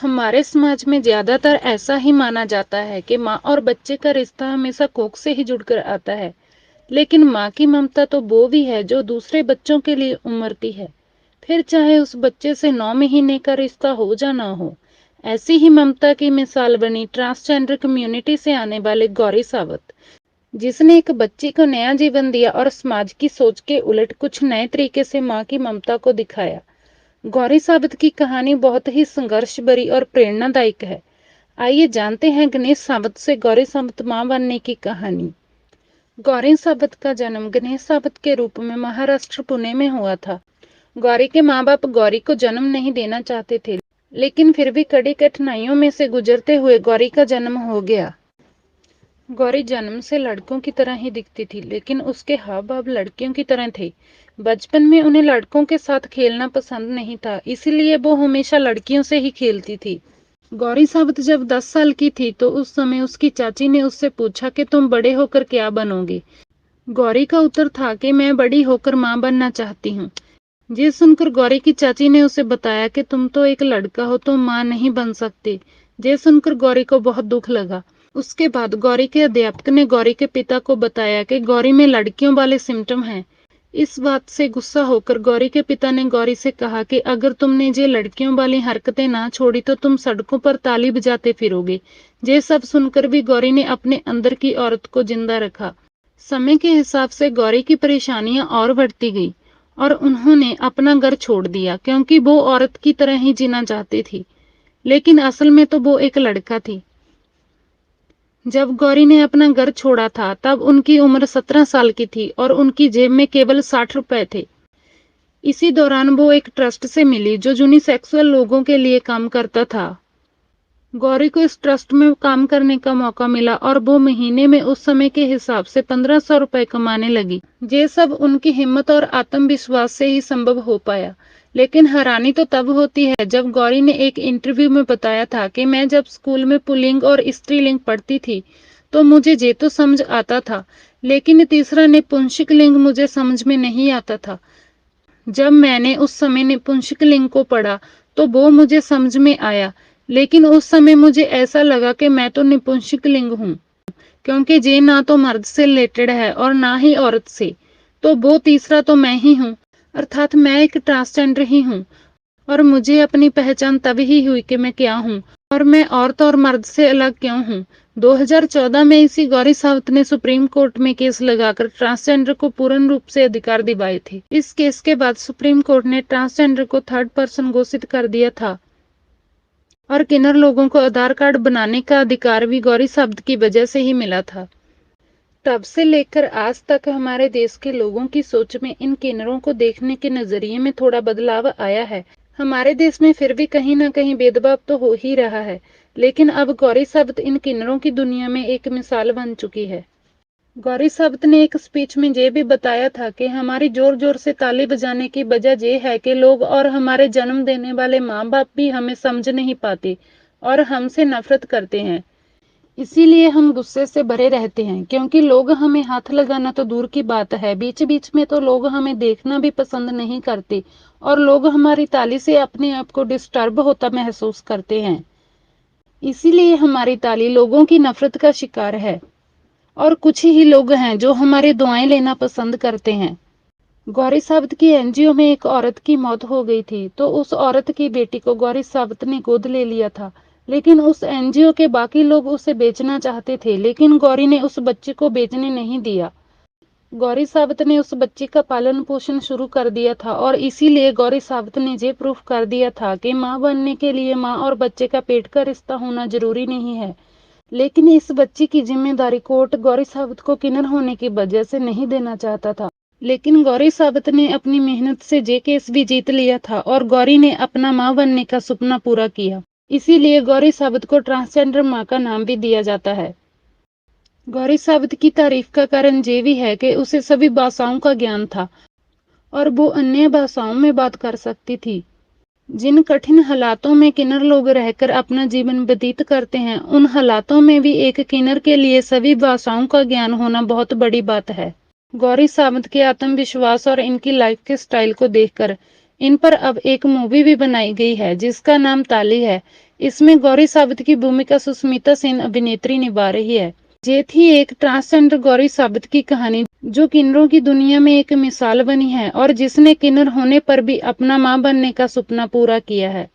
हमारे समाज में ज्यादातर ऐसा ही माना जाता है कि माँ और बच्चे का रिश्ता हमेशा कोख से ही जुड़कर आता है। लेकिन माँ की ममता तो वो भी है जो दूसरे बच्चों के लिए उमड़ती है, फिर चाहे उस बच्चे से 9 महीने का रिश्ता हो या ना हो। ऐसी ही ममता की मिसाल बनी ट्रांसजेंडर कम्युनिटी से आने वाले गौरी सावत, जिसने एक बच्ची को नया जीवन दिया और समाज की सोच के उलट कुछ नए तरीके से माँ की ममता को दिखाया। गौरी सावत की कहानी बहुत ही संघर्ष भरी और प्रेरणादायक है। आइए जानते हैं गणेश सावत से गौरी सावत मां बनने की कहानी। गौरी सावत का जन्म गणेश सावत के रूप में महाराष्ट्र पुणे में हुआ था। गौरी के माँ बाप गौरी को जन्म नहीं देना चाहते थे, लेकिन फिर भी कड़ी कठिनाइयों में से गुजरते हुए गौरी का जन्म हो गया। गौरी जन्म से लड़कों की तरह ही दिखती थी, लेकिन उसके हाव भाव लड़कियों की तरह थे। बचपन में उन्हें लड़कों के साथ खेलना पसंद नहीं था, इसीलिए वो हमेशा लड़कियों से ही खेलती थी। गौरी सावत जब 10 साल की थी तो उस समय उसकी चाची ने उससे पूछा कि तुम बड़े होकर क्या बनोगे। गौरी का उत्तर था कि मैं बड़ी होकर मां बनना चाहती हूँ। ये सुनकर गौरी की चाची ने उसे बताया कि तुम तो एक लड़का हो, तो मां नहीं बन सकते। ये सुनकर गौरी को बहुत दुख लगा। उसके बाद गौरी के अध्यापक ने गौरी के पिता को बताया कि गौरी में लड़कियों वाले सिम्टम हैं। इस बात से गुस्सा होकर गौरी के पिता ने गौरी से कहा कि अगर तुमने ये लड़कियों वाली हरकतें ना छोड़ी तो तुम सड़कों पर ताली बजाते फिरोगे। ये सब सुनकर भी गौरी ने अपने अंदर की औरत को जिंदा रखा। समय के हिसाब से गौरी की परेशानियां और बढ़ती गई और उन्होंने अपना घर छोड़ दिया, क्योंकि वो औरत की तरह ही जीना चाहती थी, लेकिन असल में तो वो एक लड़का थी। जब गौरी ने अपना घर छोड़ा था तब उनकी उम्र 17 साल की थी और उनकी जेब में केवल 60 रुपए थे। इसी दौरान वो एक ट्रस्ट से मिली जो यूनिसेक्सुअल लोगों के लिए काम करता था। गौरी को इस ट्रस्ट में काम करने का मौका मिला और वो महीने में उस समय के हिसाब से 1500 रुपए कमाने लगी। ये सब उनकी हिम्मत और आत्मविश्वास से ही संभव हो पाया। लेकिन हैरानी तो तब होती है जब गौरी ने एक इंटरव्यू में बताया था कि मैं जब स्कूल में पुल्लिंग और स्त्रीलिंग पढ़ती थी तो मुझे ये तो समझ आता था, लेकिन तीसरा नपुंसक लिंग मुझे समझ में नहीं आता था। जब मैंने उस समय नपुंसक लिंग को पढ़ा तो वो मुझे समझ में आया, लेकिन उस समय मुझे ऐसा लगा कि मैं तो नपुंसक लिंग हूँ, क्योंकि ये ना तो मर्द से रिलेटेड है और ना ही औरत से। तो वो तीसरा तो मैं ही हूँ, अर्थात मैं एक ट्रांसजेंडर ही हूँ। और मुझे अपनी पहचान तभी ही हुई कि मैं क्या हूँ और मैं औरत और मर्द से अलग क्यों हूँ। 2014 में इसी गौरी सावत ने सुप्रीम कोर्ट में केस लगाकर ट्रांसजेंडर को पूर्ण रूप से अधिकार दिवाए थे। इस केस के बाद सुप्रीम कोर्ट ने ट्रांसजेंडर को थर्ड पर्सन घोषित कर दिया था और किन्नर लोगों को आधार कार्ड बनाने का अधिकार भी गौरी सावत की वजह से ही मिला था। तब से लेकर आज तक हमारे देश के लोगों की सोच में इन किन्नरों को देखने के नजरिए में थोड़ा बदलाव आया है। हमारे देश में फिर भी कहीं ना कहीं भेदभाव तो हो ही रहा है, लेकिन अब गौरी सावत इन किन्नरों की दुनिया में एक मिसाल बन चुकी है। गौरी सावत ने एक स्पीच में ये भी बताया था कि हमारी जोर जोर से ताली बजाने की वजह ये है कि लोग और हमारे जन्म देने वाले माँ बाप भी हमें समझ नहीं पाते और हमसे नफरत करते हैं। इसीलिए हम गुस्से से भरे रहते हैं, क्योंकि लोग हमें हाथ लगाना तो दूर की बात है, बीच बीच में तो लोग हमें देखना भी पसंद नहीं करते और लोग हमारी ताली से अपने आप को डिस्टर्ब होता महसूस करते हैं। इसीलिए हमारी ताली लोगों की नफरत का शिकार है और कुछ ही लोग हैं जो हमारी दुआएं लेना पसंद करते हैं। गौरी सावत की एनजीओ में एक औरत की मौत हो गई थी तो उस औरत की बेटी को गौरी सावत ने गोद ले लिया था, लेकिन उस एनजीओ के बाकी लोग उसे बेचना चाहते थे, लेकिन गौरी ने उस बच्चे को बेचने नहीं दिया। गौरी सावत ने उस बच्चे का पालन पोषण शुरू कर दिया था और इसीलिए गौरी सावत ने ये प्रूफ कर दिया था कि माँ बनने के लिए माँ और बच्चे का पेट का रिश्ता होना जरूरी नहीं है। लेकिन इस बच्ची की जिम्मेदारी कोर्ट गौरी सावत को किन्नर होने की वजह से नहीं देना चाहता था, लेकिन गौरी सावत ने अपनी मेहनत से जे केस भी जीत लिया था और गौरी ने अपना मां बनने का सपना पूरा किया। इसीलिए गौरी सावत को ट्रांसजेंडर मां का नाम भी दिया जाता है। गौरी सावत की तारीफ का कारण ये भी है कि उसे सभी भाषाओं का ज्ञान था और वो अन्य भाषाओं में बात कर सकती थी। जिन कठिन हालातों में किन्नर लोग रहकर अपना जीवन व्यतीत करते हैं, उन हालातों में भी एक किन्नर के लिए सभी भाषाओं का ज्ञान होना बहुत बड़ी बात है। गौरी सावंत के आत्मविश्वास और इनकी लाइफ के स्टाइल को देखकर इन पर अब एक मूवी भी बनाई गई है जिसका नाम ताली है। इसमें गौरी साबित की भूमिका सुष्मिता सेन अभिनेत्री निभा रही है। ये थी एक ट्रांसजेंडर गौरी साबित की कहानी, जो किन्नरों की दुनिया में एक मिसाल बनी है और जिसने किन्नर होने पर भी अपना मां बनने का सपना पूरा किया है।